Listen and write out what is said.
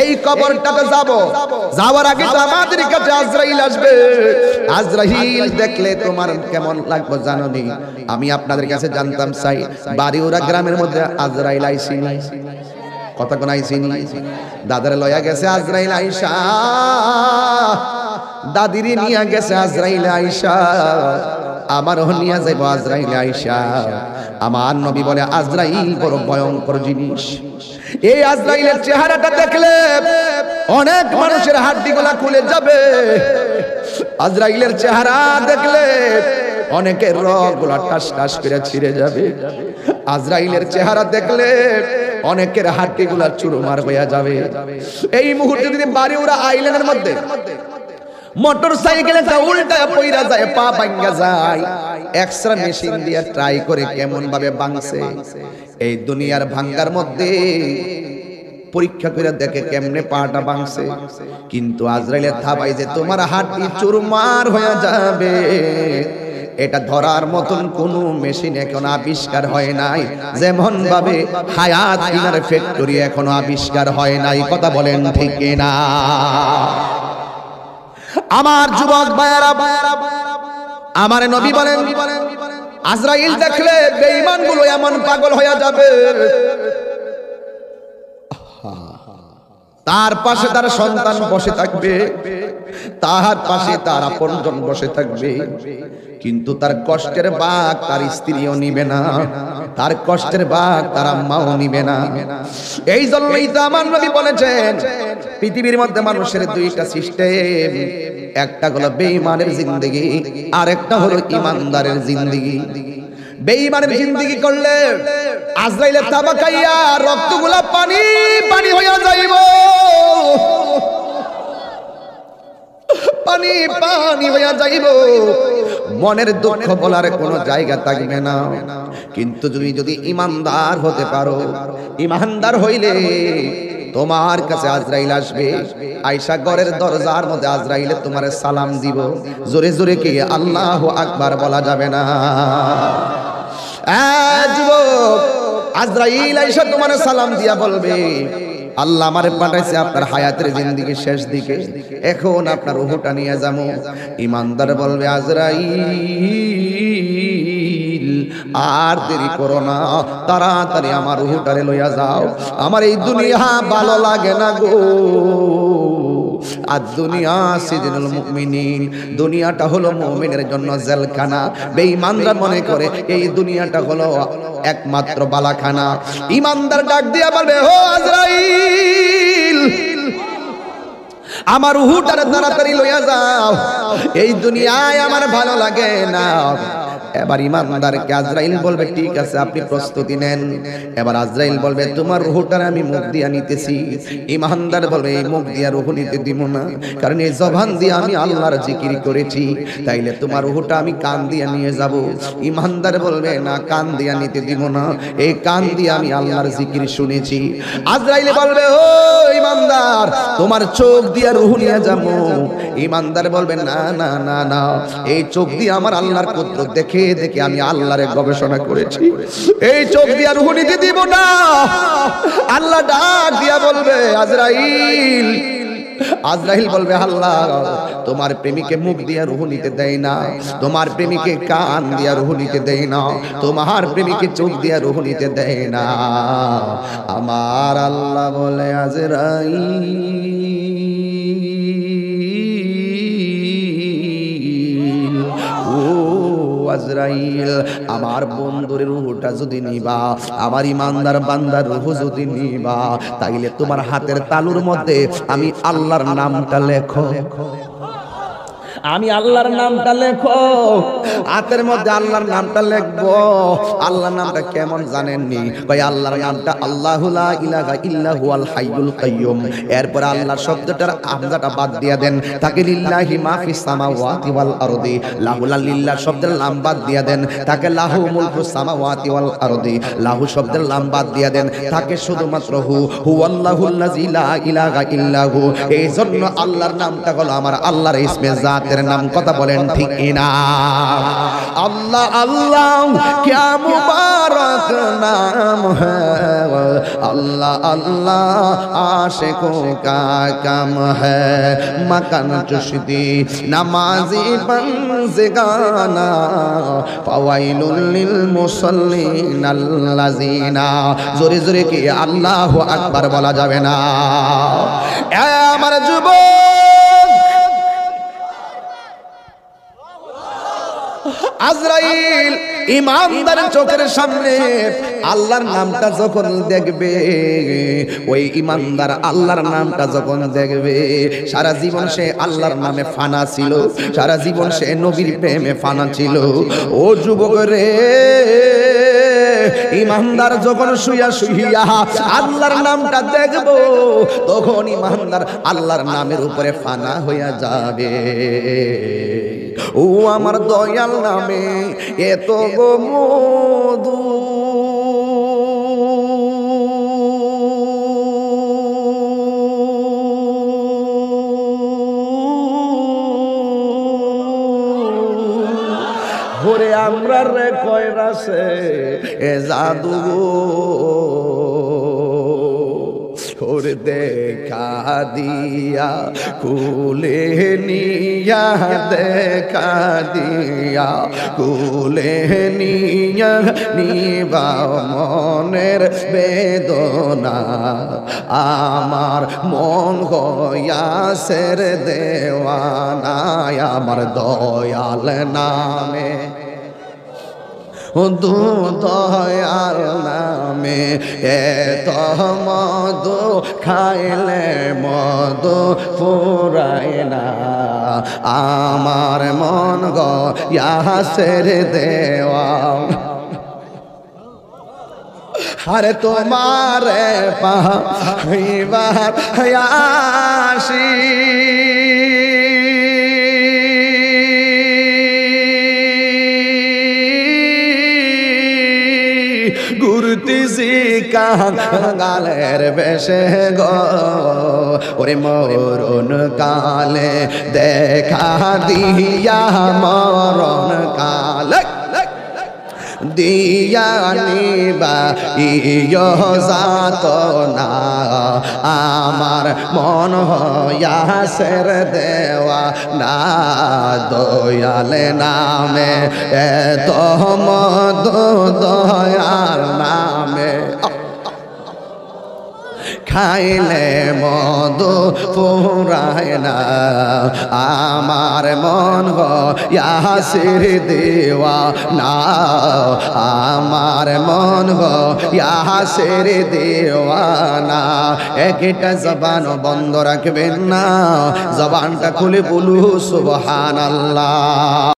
এই কবরটাতে যাব, যাওয়ার আগে তো আমাদের কাছে আজরাইল আসবে। আজরাইল দেখলে তোমার কেমন লাগবে জানো নি? আমি আপনাদের কাছে জানতাম চাই, বাড়িওরা গ্রামের মধ্যে আজরাইল আইসিনি, কথা কোন আইসিনি? দাদার লয়া গেছে আজরাইল আইসা, দাদিরে নিয়ে গেছে আজরাইল আইসা, আমারও নিয়ে যাইব আজরাইল আইসা। আমার নবী বলে আজরাইল বড় ভয়ঙ্কর জিনিস। এই আজরাইলের চেহারাটা দেখলে অনেক মানুষের হাড্ডিগুলা খুলে যাবে। আজরাইলের চেহারা দেখলে অনেকের রগগুলা টাস টাস করে ছিঁড়ে যাবে। আজরাইলের চেহারা দেখলে অনেকের হাড্ডিগুলা চুরমার হয়ে যাবে। এই মুহূর্তে যদি বাড়িওরা আইল্যান্ডের মধ্যে মোটর সাইকেলে উল্টা পইরা যায়, পা ভাঙ্গা যায়, এক্সট্রা মেশিন দিয়ে ট্রাই করে কেমন ভাবে ভাঙছে। এই দুনিয়ার ভাঙ্গার মধ্যে পরীক্ষা করে দেখে কেমনে পাটা ভাঙছে। কিন্তু আজরাইলের থাবাই যে তোমার হাড্ডি চুরমার হয়ে যাবে, এটা ধরার মতন কোনো মেশিন এখনো আবিষ্কার হয় নাই। যেমন ভাবে হায়াত কিনার ফ্যাক্টরি এখনো আবিষ্কার হয় নাই। কথা বলেন ঠিক না? আমার যুবক ভাইয়েরা, আমার নবী বলেন আজরাইল দেখলে বেঈমানগুলো এমন পাগল হয়ে যাবে, তার পাশে তার সন্তান বসে থাকবে, তার পাশে তার আপনজন বসে থাকবে, কিন্তু তার কষ্টের ভাগ তার স্ত্রীও নিবে না, তার কষ্টের ভাগ তার আম্মাও নিবে না। এই জন্যই তো আমার নবী বলেছেন পৃথিবীর মধ্যে মানুষের দুইটা সিস্টেম, একটা হলো বেঈমানের জিন্দেগি, আর একটা হলো ইমানদারের জিন্দেগি। বেঈমানের জিন্দেগি করলে আজরাইলের তাবা খাইয়া রক্তগুলা পানি পানি হইয়া যাইব, পানি পানি হইয়া যাইব, মনের দুঃখ বলার কোনো জায়গা থাকবে না। কিন্তু তুমি যদি ইমানদার হতে পারো, ইমানদার হইলে তোমার কাছে আজরাইল আসবে, আয়েশা ঘরের দরজার মধ্যে আজরাইলে তোমার সালাম দিব, জোরে জোরে কি আল্লাহু আকবার বলা যাবে না? যুবক, আজরাইল আয়েশা তোমার সালাম দিয়া বলবে আল্লাহ আমারে পাঠাইছে আপনার হায়াতের জিন্দেগির শেষ দিকে, এখন আপনার রূহটা নিয়ে যাবো। ইমানদার বলবে আজরাইল আর দেরি করো না, তাড়াতাড়ি আমার রূহটারে লইয়া যাও, আমার এই দুনিয়া ভালো লাগে না গো। আর দুনিয়া সিজনুল মুমিনিন, দুনিয়াটা হলো মুমিনের জন্য জেলখানা। বেঈমানরা মনে করে এই দুনিয়াটা হলো একমাত্র বালাখানা। ইমানদার ডাক দিয়া বলবে ও আজরাইল আমার রূহটারে তাড়াতাড়ি লইয়া যাও, এই দুনিয়ায় আমার ভালো লাগে না। এবার ইমানদারকে আজরাইল বলবে ঠিক আছে আপনি প্রস্তুতি নেন। এবার আজরাইল বলবে তোমার রূহটারে আমি মুখ দিয়া নিতেছি। ইমানদার বলবে এই মুখ দিয়া রূহ নিতে দিব না, কারণ এই জবান দিয়ে আমি আল্লাহর জিকির করেছি, তাইলে তোমার রূহটা আমি কান দিয়া নিয়ে যাব। ইমানদার বলবে না কান দিয়া নিতে দিব না, এই কান দিয়ে আমি আল্লাহর জিকির শুনেছি। আজরাইল বলবে ও ইমানদার তোমার চোখ দিয়া রূহ নিয়ে যাব। ইমানদার বলবে না না না না, এই চোখ দিয়ে আমার আল্লাহর কুদরত দেখে দেখে আমি আল্লাহরে গবেষণা করেছি, এই চোখ দিয়া রূহ নিতে দিব না। আল্লাহ ডাক দিয়া বলবে আজরাইল, আজরাইল বলবে আল্লাহ তোমার প্রেমিকে মুখ দিয়া রূহ নিতে দেয় না, তোমার প্রেমিকে কান দিয়া রূহ নিতে দেয় না, তোমার প্রেমিকে চোখ দিয়া রূহ নিতে দেয় না। আমার আল্লাহ বলে আজরাইল আজরাইল আমার বন্ধুর রূহটা যদি নিবা, আমার ইমানদার বান্দার রূহ যদি নিবা, তাইলে তোমার হাতের তালুর মধ্যে আমি আল্লাহর নামটা লেখো, আমি আল্লাহর নামটা লেখো, হাতের মধ্যে আল্লাহর নামটা লিখবো। আল্লাহর নামটা কেমন জানেননি? ভাই আল্লাহর নামটা আল্লাহু লা ইলাহা ইল্লা হুয়াল হাইয়ুল কাইয়ুম। এরপর আল্লাহ শব্দটার হামজাটা বাদ দিয়া দেন, তাকে লিল্লাহি মা ফিস সামাওয়াতি ওয়াল আরদি, লাহু লিল্লাহ শব্দের লাম বাদ দিয়া দেন, তাকে লাহু মুলকুস সামাওয়াতি ওয়াল আরদি, লাহু শব্দের লাম বাদ দিয়া দেন, তাকে শুধুমাত্র হুয়াল্লাহুল লাযী লা ইলাহা ইল্লা হু। এই জন্য আল্লাহর নামটা হলো আমার আল্লাহর ইসমে জাত জাতের নাম, কথা বলেন ঠিক কিনা? আল্লাহ আল্লাহ क्या मुबारक नाम है, अल्लाह अल्लाह आशिकों का काम है। मकान चुश्ती नमाजी बंज़गाना फवाइलुल लिल मुसल्लिन अल्लज़ीना। जोरे जोरे की अल्लाहु আকবার বলা যাবে না? আমার যুবক, আজরাইল ইমানদার চোখের সামনে আল্লাহর নামটা যখন দেখবে, ওই ইমানদার আল্লাহর নামটা যখন দেখবে, সারা জীবন সে আল্লাহর নামে ফানা ছিল, সারা জীবন সে নবীর প্রেমে ফানা ছিল। ও যুবক রে, ইমানদার যখন শুইয়া শুইয়া আল্লাহর নামটা দেখব, তখন ইমানদার আল্লাহর নামের উপরে ফানা হইয়া যাবে। ও আমার দয়াল নামে এত গো মধু, ওরে আমরা রে কয়রাসে এ জাদু ওরে দেখা দিয়া কুলে নিয়া, দেখা দিয়া কুলে নিয়া নিবা মনের বেদনা, আমার মন হইয়াছের দেওয়ানা, আমার দয়াল নামে দয়াল নামে এত মধু খাইলে মধু ফুরায় না, আমার মন গয়াসের দেওয়া। আরে তোমারে পাইবার আসি, ঘুরতেছি কাঙালের বেশে গো, ওরে মরণ কালে দেখা দিয়া, মরণ কালে দিয়া নিবা ইয় যাতনা, আমার মন হইয়াছের দেওয়া না, দয়াল নামে এত মধু, দয়াল নামে খাইলে মধু ফুরায় না, আমার মন গয়াসের দেওয়া না, আমার মন গয়াসের দেওয়া না। একটা জবান বন্ধ রাখবেন না, জবানটা খুলে বলু সুবহানাল্লাহ।